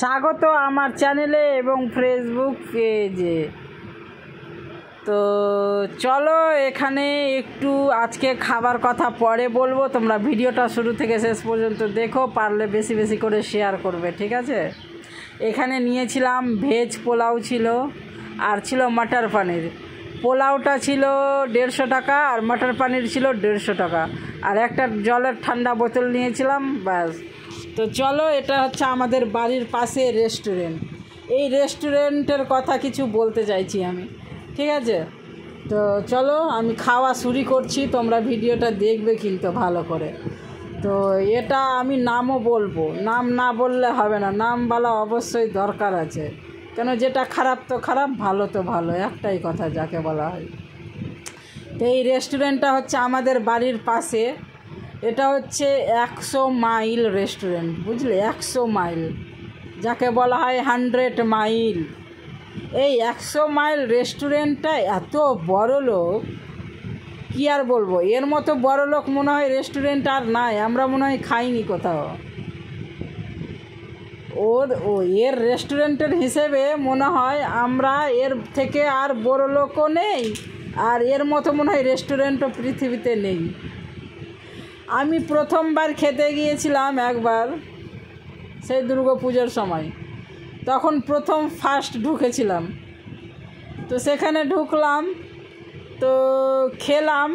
স্বাগত আমার চ্যানেলে এবং ফেসবুক পেজে। তো চলো এখানে একটু আজকে খাবার কথা পরে বলবো, তোমরা ভিডিওটা শুরু থেকে শেষ পর্যন্ত দেখো, পারলে বেশি বেশি করে শেয়ার করবে, ঠিক আছে। এখানে নিয়েছিলাম ভেজ পোলাও ছিল, আর ছিল মটর পনির। পোলাওটা ছিল 150 টাকা আর মটর পনির ছিল 150 টাকা, আর একটা জলের ঠান্ডা বোতল নিয়েছিলাম, ব্যাস। তো চলো, এটা হচ্ছে আমাদের বাড়ির পাশে রেস্টুরেন্ট। এই রেস্টুরেন্টের কথা কিছু বলতে চাইছি আমি, ঠিক আছে। তো চলো আমি খাওয়া শুরু করছি, তোমরা ভিডিওটা দেখবে কিন্তু ভালো করে। তো এটা আমি নামও বলবো, নাম না বললে হবে না, নাম বলা অবশ্যই দরকার আছে, কেন যেটা খারাপ তো খারাপ, ভালো তো ভালো, একটাই কথা যাকে বলা হয়। তো এই রেস্টুরেন্টটা হচ্ছে আমাদের বাড়ির পাশে। এটা হচ্ছে 100 মাইল রেস্টুরেন্ট, বুঝলে, 100 মাইল যাকে বলা হয় 100 মাইল। এই 100 মাইল রেস্টুরেন্টটা এত বড় লোক, কী আর বলবো, এর মতো বড় লোক মনে হয় রেস্টুরেন্ট আর নাই, আমরা মনে হয় খাইনি কোথাও। এর রেস্টুরেন্টের হিসেবে মনে হয় আমরা এর থেকে আর বড় লোকও নেই, আর এর মতো মনে হয় রেস্টুরেন্টও পৃথিবীতে নেই। আমি প্রথমবার খেতে গিয়েছিলাম একবার, সেই দুর্গাপুজোর সময়, তখন ফার্স্ট ঢুকেছিলাম। তো সেখানে ঢুকলাম, তো খেলাম।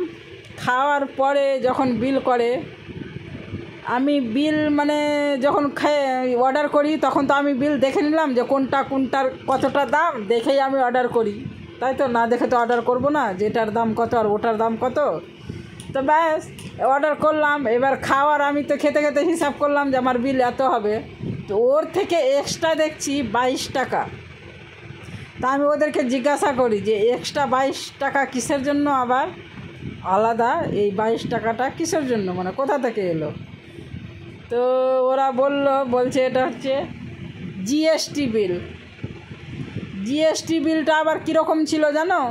খাওয়ার পরে যখন বিল করে, আমি বিল যখন অর্ডার করি, তখন তো আমি বিল দেখে নিলাম যে কোনটার কতটা দাম, দেখেই আমি অর্ডার করি, তাই তো, না দেখে তো অর্ডার করব না, যেটার দাম কত আর ওটার দাম কত। তো ব্যাস অর্ডার করলাম। এবার খাওয়ার আমি তো খেতে খেতে হিসাব করলাম যে আমার বিল এত হবে, তো ওর থেকে এক্সট্রা দেখছি 22 টাকা। তা আমি ওদেরকে জিজ্ঞাসা করি যে এক্সট্রা 22 টাকা কিসের জন্য, আবার আলাদা এই 22 টাকাটা কিসের জন্য, কোথা থেকে এলো। তো ওরা বলছে এটা হচ্ছে জিএসটি বিল। জিএসটি বিলটা আবার কীরকম ছিল জানো,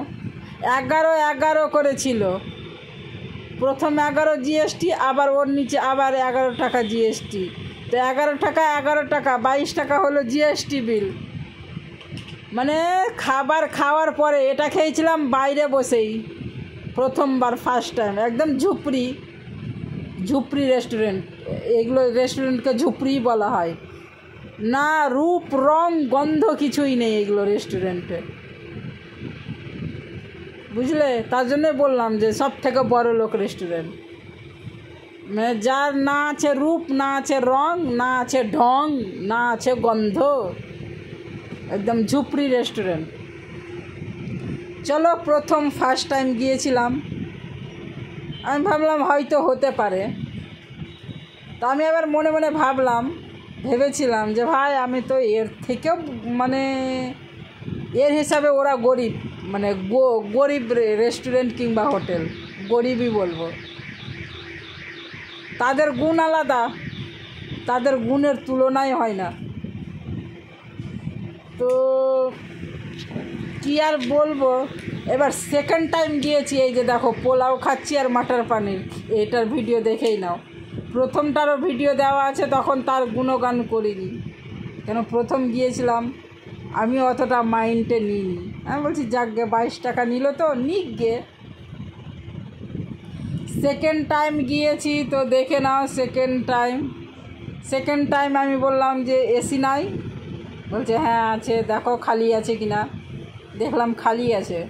11 করে ছিল। প্রথম 11 জিএসটি, আবার ওর নিচে আবার 11 টাকা জিএসটি। তো 11 টাকা 22 টাকা হলো জিএসটি বিল। খাবার খাওয়ার পরে, এটা খেয়েছিলাম বাইরে বসেই প্রথমবার, ফার্স্ট টাইম, একদম ঝুপড়ি রেস্টুরেন্ট। এগুলো রেস্টুরেন্টকে ঝুপড়ি বলা হয় না, রূপ রং গন্ধ কিছুই নেই এগুলো রেস্টুরেন্টে, বুঝলে। তার জন্যে বললাম যে সব থেকে বড় লোক রেস্টুরেন্ট, যার না আছে রূপ, না আছে রং, না আছে ঢং, না আছে গন্ধ, একদম ঝুপড়ি রেস্টুরেন্ট। চলো, ফার্স্ট টাইম গিয়েছিলাম, আমি ভাবলাম হয়তো হতে পারে। তো আমি আবার মনে মনে ভেবেছিলাম যে ভাই, আমি তো এর থেকেও এর হিসাবে ওরা গরিব, গরিব রেস্টুরেন্ট কিংবা হোটেল, গরিবই বলবো। তাদের গুণ আলাদা, তাদের গুণের তুলনাই হয় না। তো কী আর বলবো। এবার সেকেন্ড টাইম গিয়েছি, এই যে দেখো পোলাও খাচ্ছি আর মটর পনির, এটার ভিডিও দেখেই নাও। প্রথমটারও ভিডিও দেওয়া আছে, তখন তার গুণগান করিনি, কেন প্রথম গিয়েছিলাম, আমি অতটা মাইন্ডে নিইনি। আমি বলছি যাকগে 22 টাকা নিল তো নিক গে। সেকেন্ড টাইম গিয়েছি, তো দেখে নাও সেকেন্ড টাইম আমি বললাম যে এসি নাই, বলছে হ্যাঁ আছে, দেখো খালি আছে কি না। দেখলাম খালি আছে।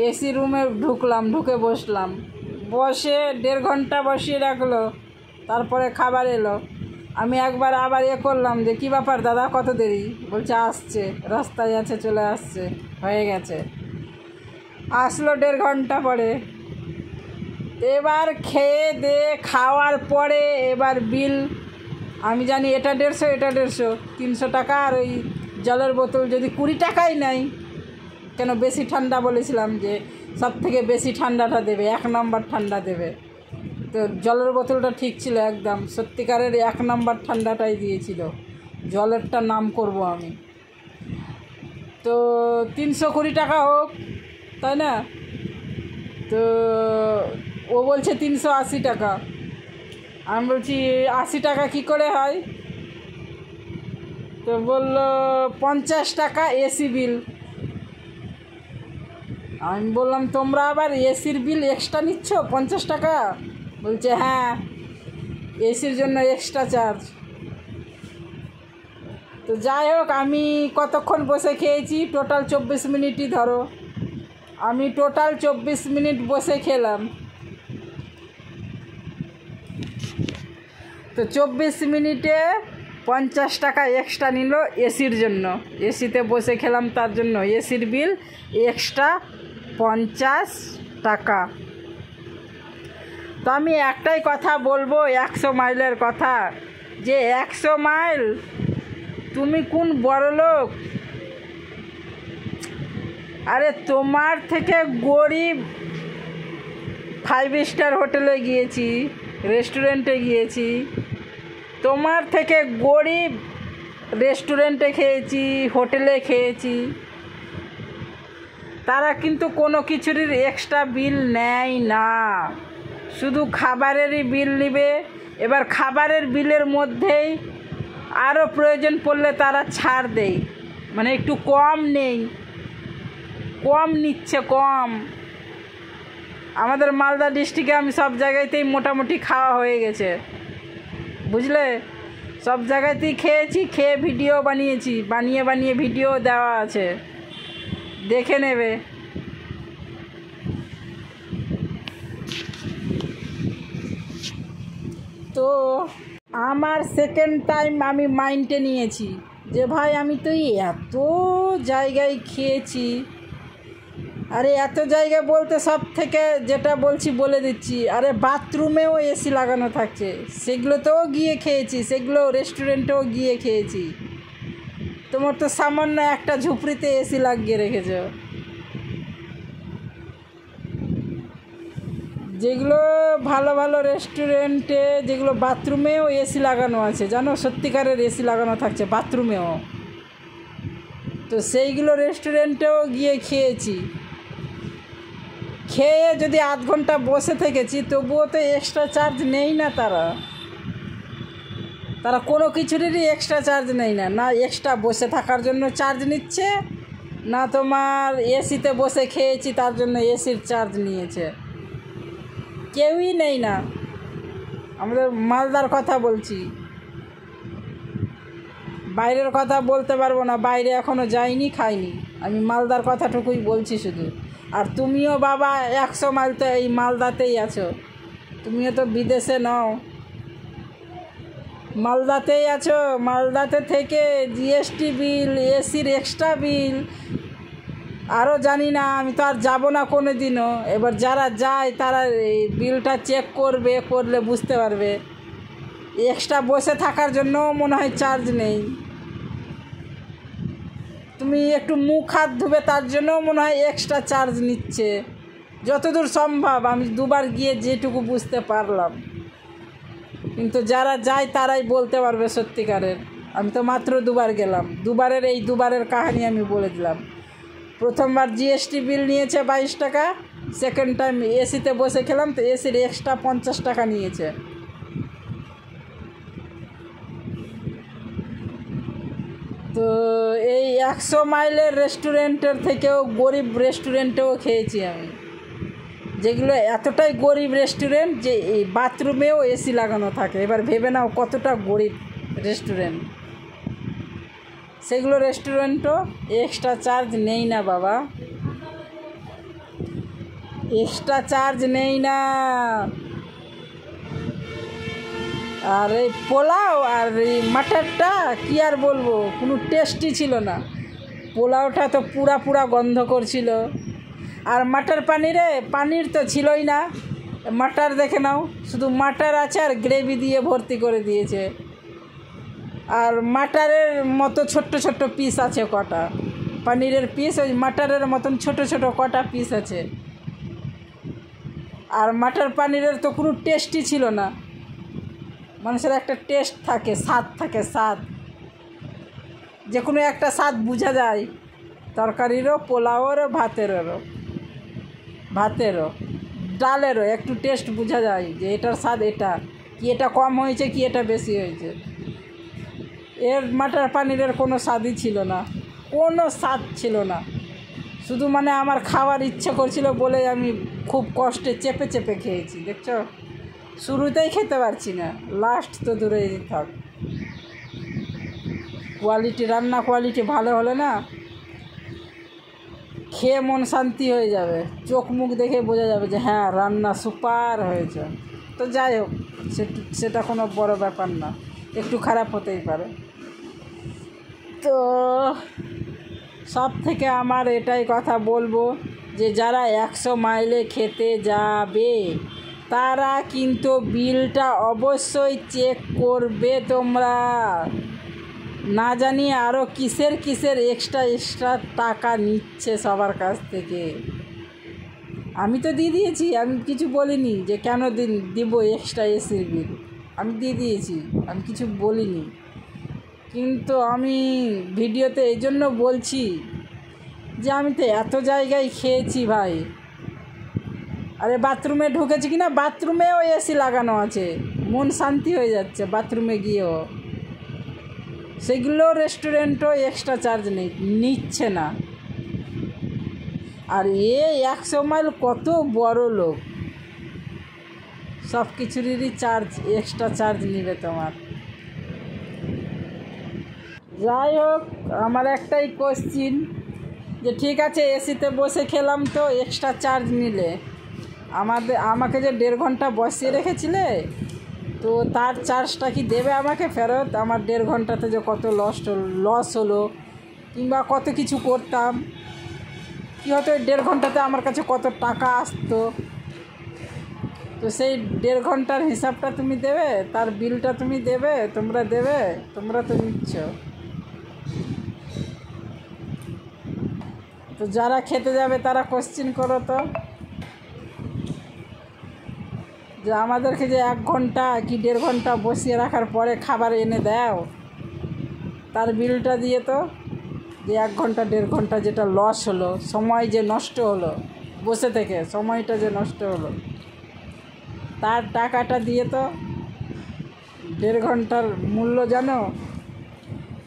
এসি রুমে ঢুকলাম, ঢুকে বসলাম, বসে 1.5 ঘন্টা বসিয়ে রাখলো, তারপরে খাবার এলো। আমি একবার আবার করলাম যে কী ব্যাপার দাদা, কত দেরি, বলছে আসছে, রাস্তায় আছে, চলে আসছে, হয়ে গেছে। আসলো 1.5 ঘন্টা পরে। এবার খেয়ে খাওয়ার পরে এবার বিল, আমি জানি এটা 150, এটা 150, 300 টাকা। আর ওই জলের বোতল যদি 20 টাকাই নেয়, কেন বেশি ঠান্ডা বলেছিলাম যে সব থেকে বেশি ঠান্ডাটা দেবে, 1 নম্বর ঠান্ডা দেবে। তো জলের বোতলটা ঠিক ছিল, একদম সত্যিকারের 1 নম্বর ঠান্ডাটাই দিয়েছিল, জলেরটা নাম করব আমি। তো 320 টাকা হোক, তাই না। তো ও বলছে 380 টাকা। আমি বলছি 80 টাকা কী করে হয়, তো বললো 50 টাকা এসি বিল। আমি বললাম তোমরা আবার এসির বিল এক্সট্রা নিচ্ছ 50 টাকা? বলছে হ্যাঁ, এসির জন্য এক্সট্রা চার্জ। তো যাই হোক, আমি কতক্ষণ বসে খেয়েছি, টোটাল 24 মিনিটই ধরো। আমি টোটাল 24 মিনিট বসে খেলাম। তো 24 মিনিটে 50 টাকা এক্সট্রা নিল এসির জন্য। এসিতে বসে খেলাম তার জন্য এসির বিল এক্সট্রা 50 টাকা। তো আমি একটাই কথা বলবো 100 মাইলের কথা, যে 100 মাইল তুমি কোন বড়লোক? আরে তোমার থেকে গরিব 5 স্টার হোটেলে গিয়েছি, রেস্টুরেন্টে গিয়েছি, তোমার থেকে গরিব রেস্টুরেন্টে খেয়েছি, হোটেলে খেয়েছি, তারা কিন্তু কোনো কিছুরই এক্সট্রা বিল নেয় না, শুধু খাবারেরই বিল নেবে। এবার খাবারের বিলের মধ্যেই আরও প্রয়োজন পড়লে তারা ছাড় দেয়, মানে একটু কম নেই, কম নিচ্ছে, কম। আমাদের মালদা ডিস্ট্রিক্টে আমি সব জায়গাতেই মোটামুটি খাওয়া হয়ে গেছে, বুঝলে? সব জায়গাতেই খেয়েছি, খেয়ে ভিডিও বানিয়েছি, বানিয়ে ভিডিও দেওয়া আছে, দেখে নেবে। তো আমার সেকেন্ড টাইম আমি মাইন্ডে নিয়েছি যে ভাই আমি তো এত জায়গায় খেয়েছি। আরে এত জায়গায় বলতে সব থেকে যেটা বলছি বলে দিচ্ছি, আরে বাথরুমেও এসি লাগানো থাকছে, সেগুলোতেও গিয়ে খেয়েছি, সেগুলো রেস্টুরেন্টেও গিয়ে খেয়েছি। তোমার তো সামান্য একটা ঝুপড়িতে এসি লাগিয়ে রেখেছ। যেগুলো ভালো ভালো রেস্টুরেন্টে, যেগুলো বাথরুমেও এসি লাগানো আছে, জানো, সত্যিকারের এসি লাগানো থাকছে বাথরুমেও, তো সেইগুলো রেস্টুরেন্টেও গিয়ে খেয়েছি। খেয়ে যদি আধ ঘন্টা বসে থেকেছি, তবুও তো এক্সট্রা চার্জ নেই না, তারা কোনো কিছুরই এক্সট্রা চার্জ নেই না, না এক্সট্রা বসে থাকার জন্য চার্জ নিচ্ছে, না তোমার এসিতে বসে খেয়েছি তার জন্য এসির চার্জ নিয়েছে, কেউই নেই না। আমাদের মালদার কথা বলছি, বাইরের কথা বলতে পারবো না, বাইরে এখনও যাইনি, খাইনি, আমি মালদার কথাটুকুই বলছি শুধু। আর তুমিও বাবা 100 মাইল তো এই মালদাতেই আছো, তুমিও তো বিদেশে নও, মালদাতেই আছো। মালদাতে থেকে জিএসটি বিল, এসির এক্সট্রা বিল, আরও জানি না, আমি তো আর যাবো না কোনো দিনও। এবার যারা যায় তারা এই বিলটা চেক করবে, করলে বুঝতে পারবে। এক্সট্রা বসে থাকার জন্যও মনে হয় চার্জ নেই, তুমি একটু মুখ হাত ধুবে তার জন্যও মনে হয় এক্সট্রা চার্জ নিচ্ছে, যতদূর সম্ভব আমি দুবার গিয়ে যেটুকু বুঝতে পারলাম। কিন্তু যারা যায় তারাই বলতে পারবে সত্যিকারের, আমি তো মাত্র দুবার গেলাম, দুবারের কাহিনী আমি বলে দিলাম। প্রথমবার জিএসটি বিল নিয়েছে 22 টাকা, সেকেন্ড টাইম এসিতে বসে খেলাম তো এসির এক্সট্রা 50 টাকা নিয়েছে। তো এই 100 মাইলের রেস্টুরেন্টের থেকেও গরিব রেস্টুরেন্টেও খেয়েছি আমি, যেগুলো এতটাই গরিব রেস্টুরেন্ট যে এই বাথরুমেও এসি লাগানো থাকে। এবার ভেবে নাও কতটা গরিব রেস্টুরেন্ট। সেগুলো রেস্টুরেন্টও এক্সট্রা চার্জ নেই না বাবা, এক্সট্রা চার্জ নেই না। আর এই পোলাও আর এই মাটারটা কী আর বলবো, কোনো টেস্টই ছিল না। পোলাওটা তো পুরা গন্ধ করছিল, আর মাটার পানির তো ছিলই না। মাটার দেখে নাও, শুধু মাটার আছে আর গ্রেভি দিয়ে ভর্তি করে দিয়েছে, আর মাটারের মতো ছোট্ট পিস আছে কটা, পনিরের পিস ওই মাটারের মতন ছোট কটা পিস আছে। আর মাটার পনিরের তো কোনো টেস্টই ছিল না। মানুষের একটা টেস্ট থাকে, স্বাদ থাকে, স্বাদ, যে কোনো একটা স্বাদ বোঝা যায়, তরকারিরও, পোলাওয়েরও, ভাতেরও, ডালেরও একটু টেস্ট বোঝা যায় যে এটার স্বাদ এটা, কি এটা কম হয়েছে, কি এটা বেশি হয়েছে। এর মাটার পানিরের কোনো স্বাদই ছিল না, কোনো স্বাদ ছিল না। শুধু মানে আমার খাওয়ার ইচ্ছে করছিল বলে আমি খুব কষ্টে চেপে চেপে খেয়েছি। দেখছো, শুরুতেই খেতে পারছি না, লাস্ট তো দূরেই থাক। কোয়ালিটি, রান্না কোয়ালিটি ভালো হলে না খেয়ে মন শান্তি হয়ে যাবে, চোখ মুখ দেখে বোঝা যাবে যে হ্যাঁ রান্না সুপার হয়েছে। তো যাই হোক, সেটা কোনো বড় ব্যাপার না, একটু খারাপ হতেই পারে। তো সব থেকে আমার এটাই কথা বলবো যে যারা 100 মাইলে খেতে যাবে তারা কিন্তু বিলটা অবশ্যই চেক করবে। তোমরা না জানি আরও কিসের এক্সট্রা টাকা নিচ্ছে সবার কাছ থেকে। আমি তো দিয়ে দিয়েছি, আমি কিছু বলিনি যে কেন দিব এক্সট্রা এসির বিল, আমি দিয়ে দিয়েছি, আমি কিছু বলিনি। কিন্তু আমি ভিডিওতে এই জন্য বলছি যে আমি তো এত জায়গায় খেয়েছি ভাই। আরে বাথরুমে ঢুকেছি কিনা, বাথরুমেও এসি লাগানো আছে, মন শান্তি হয়ে যাচ্ছে বাথরুমে গিয়েও। সেগুলো রেস্টুরেন্টও এক্সট্রা চার্জ নিচ্ছে না। আর 100 মাইল কত বড় লোক, সব কিছুরই এক্সট্রা চার্জ নেবে তোমার। যাই হোক, আমার একটাই কোশ্চিন যে ঠিক আছে এসিতে বসে খেলাম তো এক্সট্রা চার্জ নিলে, আমাকে যে 1.5 ঘন্টা বসিয়ে রেখেছিলে তো তার চার্জটা কি দেবে আমাকে ফেরত? আমার 1.5 ঘন্টাতে যে কত লস হলো, কিংবা কত কিছু করতাম, কী হতো 1.5 ঘন্টাতে আমার কাছে কত টাকা আসতো, তো সেই 1.5 ঘন্টার হিসাবটা তুমি দেবে, তার বিলটা তুমি দেবে, তোমরা দেবে? তোমরা তো নিচ্ছ। তো যারা খেতে যাবে তারা কোশ্চিন করো তো, যে আমাদেরকে যে 1 ঘন্টা কি 1.5 ঘন্টা বসিয়ে রাখার পরে খাবার এনে দাও, তার বিলটা দিয়ে তো, যে 1 ঘন্টা 1.5 ঘন্টা যেটা লস হলো, সময় যে নষ্ট হলো বসে থেকে, সময়টা যে নষ্ট হলো, তার টাকাটা দিয়ে তো। 1.5 ঘন্টার মূল্য জানো?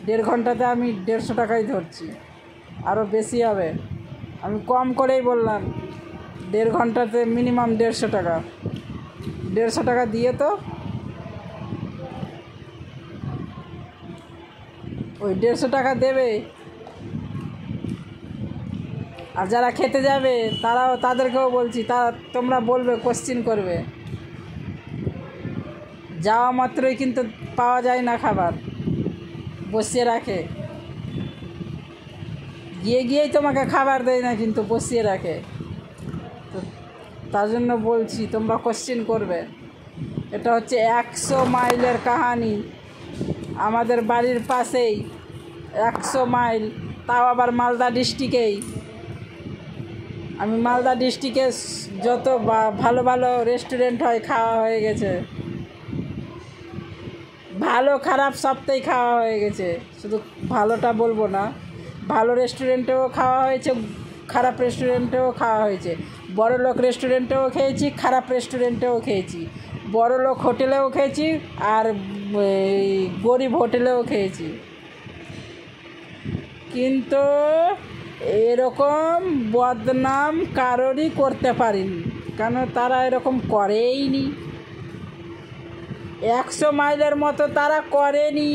1.5 ঘন্টাতে আমি 150 টাকাই ধরছি, আরও বেশি হবে, আমি কম করেই বললাম। 1.5 ঘন্টাতে মিনিমাম 150 টাকা, 150 টাকা দিয়ে তো। ওই 150 টাকা দেবে। আর যারা খেতে যাবে তাদেরকেও বলছি, তোমরা বলবে, কোশ্চিন করবে। যাওয়া মাত্রই কিন্তু পাওয়া যায় না খাবার, বসিয়ে রাখে, গিয়েই তোমাকে খাবার দেয় না, কিন্তু বসিয়ে রাখে। তো তার জন্য বলছি তোমরা কোশ্চিন করবে। এটা হচ্ছে 100 মাইলের কাহানি, আমাদের বাড়ির পাশেই 100 মাইল, তাও আবার মালদা ডিস্ট্রিক্টেই। আমি মালদা ডিস্ট্রিক্টে যত ভালো ভালো রেস্টুরেন্ট হয় খাওয়া হয়ে গেছে, ভালো খারাপ সবটাই খাওয়া হয়ে গেছে। শুধু ভালোটা বলবো না, ভালো রেস্টুরেন্টেও খাওয়া হয়েছে, খারাপ রেস্টুরেন্টেও খাওয়া হয়েছে। বড়লোক রেস্টুরেন্টেও খেয়েছি, খারাপ রেস্টুরেন্টেও খেয়েছি, বড়লোক হোটেলেও খেয়েছি, আর গরিব হোটেলেও খেয়েছি। কিন্তু এরকম বদনাম কারোরই করতে পারিনি, কেন তারা এরকম করেইনি। 100 মাইলের মতো তারা করেনি।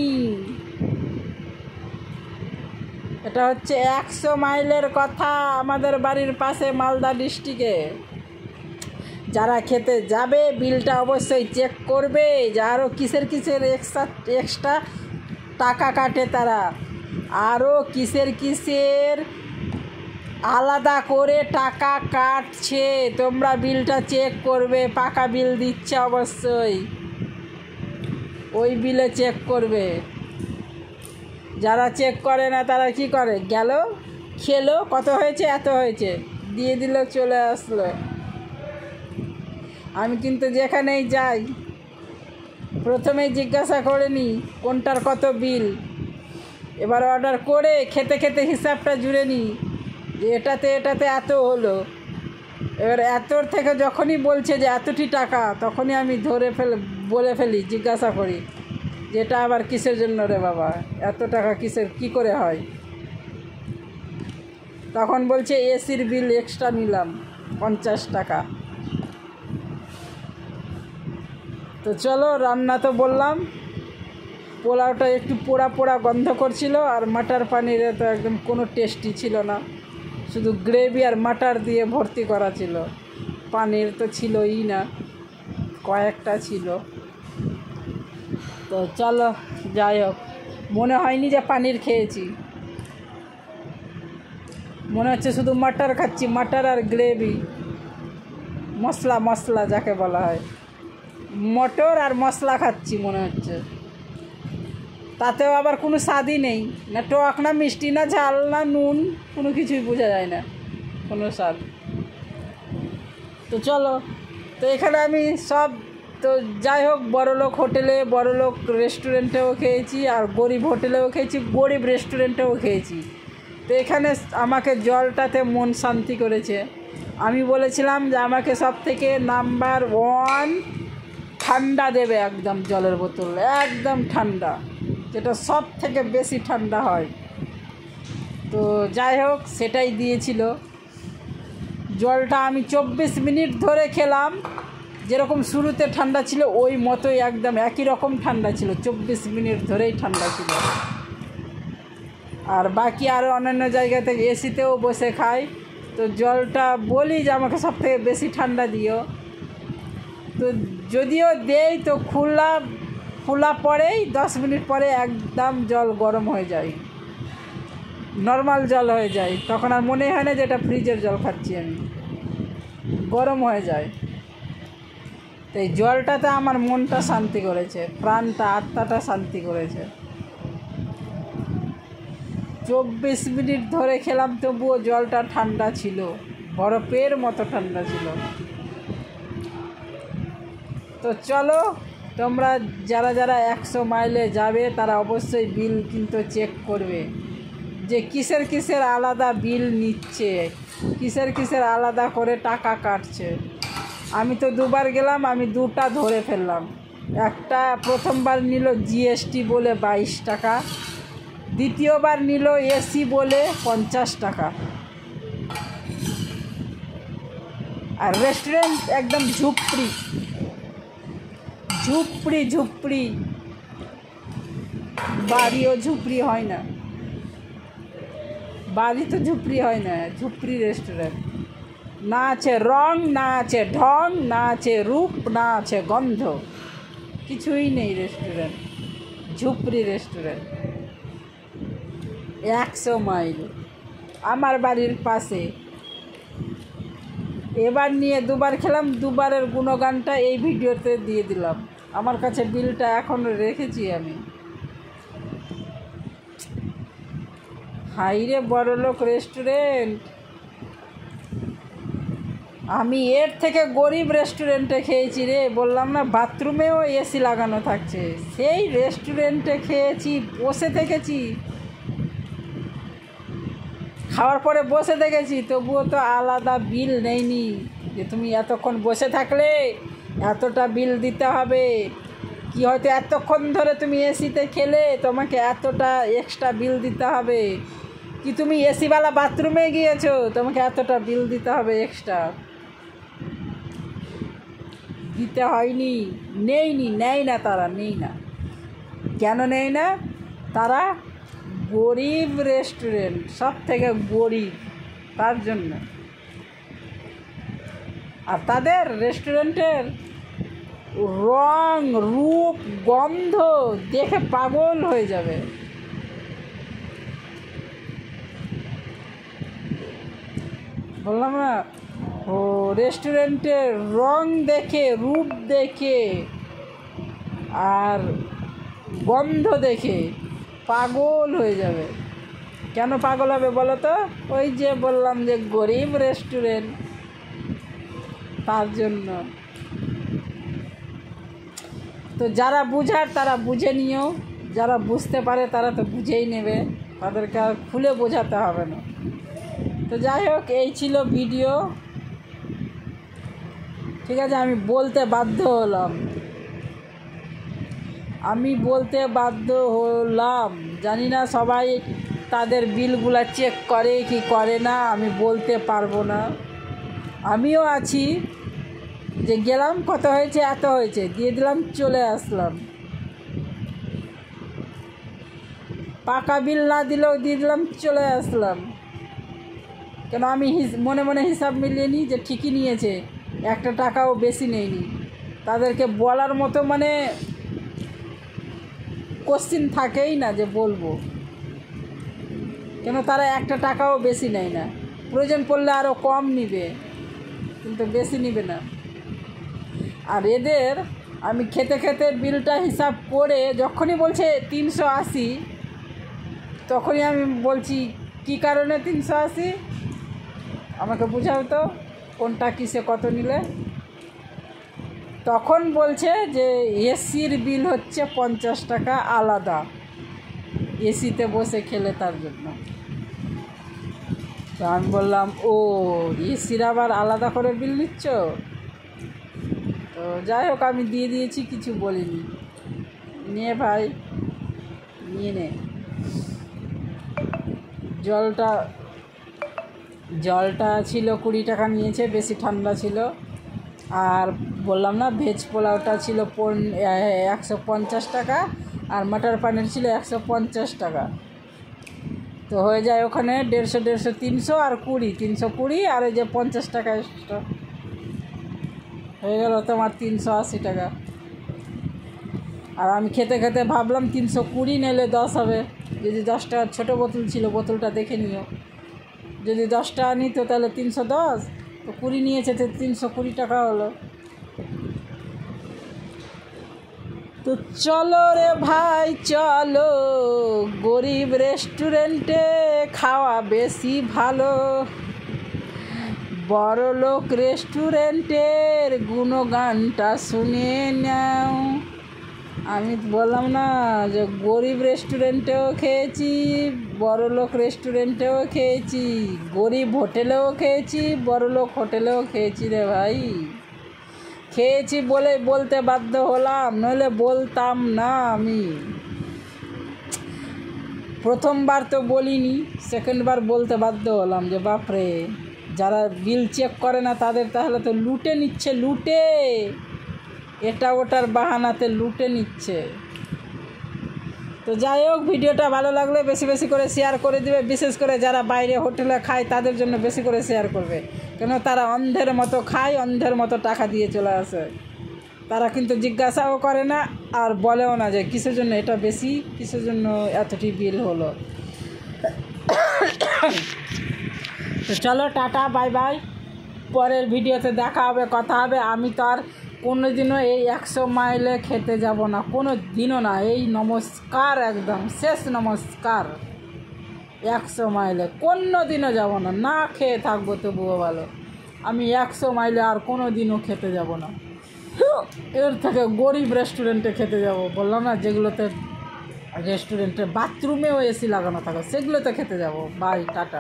এটা হচ্ছে 100 মাইলের কথা, আমাদের বাড়ির পাশে মালদা ডিস্ট্রিক্টে। যারা খেতে যাবে বিলটা অবশ্যই চেক করবে, যে আরও কিসের এক্সট্রা টাকা কাটে তারা, আরও কিসের আলাদা করে টাকা কাটছে। তোমরা বিলটা চেক করবে, পাকা বিল দিচ্ছে অবশ্যই, ওই বিলে চেক করবে। যারা চেক করে না তারা কি করে, গেল খেলো, কত হয়েছে, এত হয়েছে, দিয়ে দিল, চলে আসলো। আমি কিন্তু যেখানেই যাই প্রথমেই জিজ্ঞাসা করে নিই কোনটার কত বিল, এবার অর্ডার করে খেতে খেতে হিসাবটা জুড়ে নিই যে এটাতে এত হলো। এবার এতর থেকে যখনই বলছে যে এতটি টাকা, তখনই আমি বলে ফেলি, জিজ্ঞাসা করি যেটা আবার কিসের জন্য রে বাবা, এত টাকা কিসের, কি করে হয়? তখন বলছে এসির বিল এক্সট্রা নিলাম 50 টাকা। তো চলো, রান্না তো বললাম, পোলাওটা একটু পোড়া পোড়া গন্ধ করছিল, আর মাটার পানিরে তো একদম কোনো টেস্টই ছিল না, শুধু গ্রেভি আর মাটার দিয়ে ভর্তি করা ছিল, পানির তো ছিলই না, কয়েকটা ছিল। তো চলো, যাই হোক, মনে হয়নি যে পানির খেয়েছি, মনে হচ্ছে শুধু মাটার খাচ্ছি, মাটার আর গ্রেভি, মশলা মশলা যাকে বলা হয়, মটর আর মশলা খাচ্ছি মনে হচ্ছে। তাতেও আবার কোনো স্বাদই নেই, না টক না মিষ্টি না ঝাল না নুন, কোনো কিছুই বোঝা যায় না, কোনো স্বাদ। তো চলো, তো এখানে আমি সব, তো যাই হোক, বড়লোক হোটেলে, বড়লোক রেস্টুরেন্টেও খেয়েছি, আর গরিব হোটেলেও খেয়েছি, গরিব রেস্টুরেন্টেও খেয়েছি। তো এখানে আমাকে জলটাতে মন শান্তি করেছে। আমি বলেছিলাম যে আমাকে সব থেকে নাম্বার 1 ঠান্ডা দেবে, একদম জলের বোতল একদম ঠান্ডা, যেটা সব থেকে বেশি ঠান্ডা হয়। তো যাই হোক, সেটাই দিয়েছিল। জলটা আমি 24 মিনিট ধরে খেলাম, যেরকম শুরুতে ঠান্ডা ছিল ওই মতোই একদম একই রকম ঠান্ডা ছিল, 24 মিনিট ধরেই ঠান্ডা ছিল। আর বাকি আরও অন্যান্য জায়গা থেকে এসিতেও বসে খাই, তো জলটা বলি যে আমাকে সব থেকে বেশি ঠান্ডা দিও, তো যদিও দেই তো খোলা পরেই 10 মিনিট পরে একদম জল গরম হয়ে যায়, নর্মাল জল হয়ে যায়, তখন আর মনে হয় না যে এটা ফ্রিজের জল খাচ্ছি আমি, গরম হয়ে যায়। তো এই জলটাতে আমার মনটা শান্তি করেছে, প্রাণটা আত্মাটা শান্তি করেছে। 24 মিনিট ধরে খেলাম, তবুও জলটা ঠান্ডা ছিল, বরফের মতো ঠান্ডা ছিল। তো চলো, তোমরা যারা যারা 100 মাইলে যাবে তারা অবশ্যই বিল কিন্তু চেক করবে, যে কিসের কিসের আলাদা বিল নিচ্ছে, কিসের কিসের আলাদা করে টাকা কাটছে। আমি তো 2বার গেলাম, আমি 2টা ধরে ফেললাম। একটা প্রথমবার নিল জিএসটি বলে 22 টাকা, দ্বিতীয়বার নিল এসি বলে 50 টাকা। আর রেস্টুরেন্ট একদম ঝুপড়ি ঝুপড়ি ঝুপড়ি, বাড়িও ঝুপড়ি হয় না, বাড়ি তো ঝুপড়ি হয় না, ঝুপড়ি রেস্টুরেন্ট। না আছে রং, না আছে ঢং, না আছে রূপ, না আছে গন্ধ, কিছুই নেই রেস্টুরেন্ট, ঝুপড়ি রেস্টুরেন্ট। 100 মাইল আমার বাড়ির পাশে। এবার নিয়ে 2বার খেলাম, 2বারের গুণগানটা এই ভিডিওতে দিয়ে দিলাম। আমার কাছে বিলটা এখনও রেখেছি আমি। হাইরে বড়লোক রেস্টুরেন্ট, আমি এর থেকে গরিব রেস্টুরেন্টে খেয়েছি রে, বললাম না বাথরুমেও এসি লাগানো থাকছে, সেই রেস্টুরেন্টে খেয়েছি, বসে থেকেছি, খাওয়ার পরে বসে দেখেছি, তবুও তো আলাদা বিল নেয়নি যে তুমি এতক্ষণ বসে থাকলে এতটা বিল দিতে হবে, কি হয়তো এতক্ষণ ধরে তুমি এসিতে খেলে তোমাকে এতটা এক্সট্রা বিল দিতে হবে, কি তুমি এসিওয়ালা বাথরুমে গিয়েছো তোমাকে এতটা বিল দিতে হবে এক্সট্রা। দিতে হয়নি, নেয় না তারা, নেই না। কেন নেই না? তারা গরিব রেস্টুরেন্ট, সব থেকে গরিব, তার জন্য। আর তাদের রেস্টুরেন্টের রং, রূপ, গন্ধ দেখে পাগল হয়ে যাবে। বললাম না, ও রেস্টুরেন্টের রং দেখে, রূপ দেখে আর গন্ধ দেখে পাগল হয়ে যাবে। কেন পাগল হবে বলো তো? ওই যে বললাম যে গরিব রেস্টুরেন্ট, তার জন্য। তো যারা বুঝার তারা বুঝে নিও, যারা বুঝতে পারে তারা তো বুঝেই নেবে, তাদেরকে আর খুলে বোঝাতে হবে না। তো যাই হোক, এই ছিল ভিডিও, ঠিক আছে, আমি বলতে বাধ্য হলাম। আমি বলতে বাধ্য হলাম, জানি না সবাই তাদের বিলগুলা চেক করে কি করে না, আমি বলতে পারবো না। আমিও আছি যে গেলাম, কত হয়েছে, এত হয়েছে, দিয়ে দিলাম, চলে আসলাম। পাকা বিল না দিলেও দিয়ে দিলাম, চলে আসলাম। কেন আমি মনে মনে হিসাব মিলিয়ে নিই যে ঠিকই নিয়েছে, একটা টাকাও বেশি নেয়নি। তাদেরকে বলার মতো মানে কোশ্চিন থাকেই না যে বলবো, কেন তারা একটা টাকাও বেশি নেয় না। প্রয়োজন পড়লে আরও কম নিবে, কিন্তু বেশি নিবে না। আর এদের আমি খেতে খেতে বিলটা হিসাব করে যখনই বলছে 380, তখনই আমি বলছি কী কারণে 380, আমাকে বুঝাও তো কোনটা কিসে কত নিলে। তখন বলছে যে এসির বিল হচ্ছে 50 টাকা আলাদা, এসিতে বসে খেলে তার জন্য। তো আমি বললাম, ও এসির আবার আলাদা করে বিল নিচ্ছ? তো যাই হোক, আমি দিয়ে দিয়েছি, কিছু বলিনি। নিয়ে ভাই, নিয়ে নে। জলটা ছিল 20 টাকা নিয়েছে, বেশি ঠান্ডা ছিল। আর বললাম না, ভেজ পোলাওটা ছিল 150 টাকা, আর মটর পনির ছিল 150 টাকা। তো হয়ে যায় ওখানে 150, 300 আর 20, 320, আর ওই যে 50 টাকা এক্সট্রা, হয়ে গেল তোমার 380 টাকা। আর আমি খেতে খেতে ভাবলাম 320 নিলে 10 হবে। যদি 10 টাকার ছোটো বোতল ছিল, বোতলটা দেখে নিও, যদি 10 টাকা নিত তাহলে 310, তো 20 নিয়েছে, তো 320 টাকা হলো। তো চলো রে ভাই চলো, গরিব রেস্টুরেন্টে খাওয়া বেশি ভালো, বড়লোক রেস্টুরেন্টের গুণগানটা শুনে নাও। আমি বললাম না যে গরিব রেস্টুরেন্টেও খেয়েছি, বড়লোক রেস্টুরেন্টেও খেয়েছি, গরিব হোটেলেও খেয়েছি, বড়লোক হোটেলেও খেয়েছি রে ভাই। খেয়েছি বলে বলতে বাধ্য হলাম, নইলে বলতাম না। আমি প্রথমবার তো বলিনি, সেকেন্ডবার বলতে বাধ্য হলাম যে বাপরে, যারা বিল চেক করে না তাদের তাহলে তো লুটে নিচ্ছে, লুটে, এটা ওটার বাহানাতে লুটে নিচ্ছে। তো যাই হোক, ভিডিওটা ভালো লাগলে বেশি বেশি করে শেয়ার করে দিবে, বিশেষ করে যারা বাইরে হোটেলে খায় তাদের জন্য বেশি করে শেয়ার করবে। কেন তারা অন্ধের মতো খায়, অন্ধের মতো টাকা দিয়ে চলে আসে। তারা কিন্তু জিজ্ঞাসাও করে না, আর বলেও না যে কিসের জন্য এটা বেশি, কিসের জন্য এতটি বিল হলো। তো চলো, টাটা, বাই বাই। পরের ভিডিওতে দেখা হবে, কথা হবে। আমি তো আর কোনো দিনও এই 100 মাইলে খেতে যাব না, কোনো দিনও না। এই নমস্কার, একদম শেষ নমস্কার। 100 মাইলে কোনো দিনও যাব না, না খেয়ে থাকবো তবুও ভালো। আমি 100 মাইলে আর কোনো দিনও খেতে যাব না। এর থেকে গরিব রেস্টুরেন্টে খেতে যাব, বললাম না, যেগুলোতে রেস্টুরেন্টের বাথরুমেও এসি লাগানো থাকে, সেগুলোতে খেতে যাব। Bye, tata.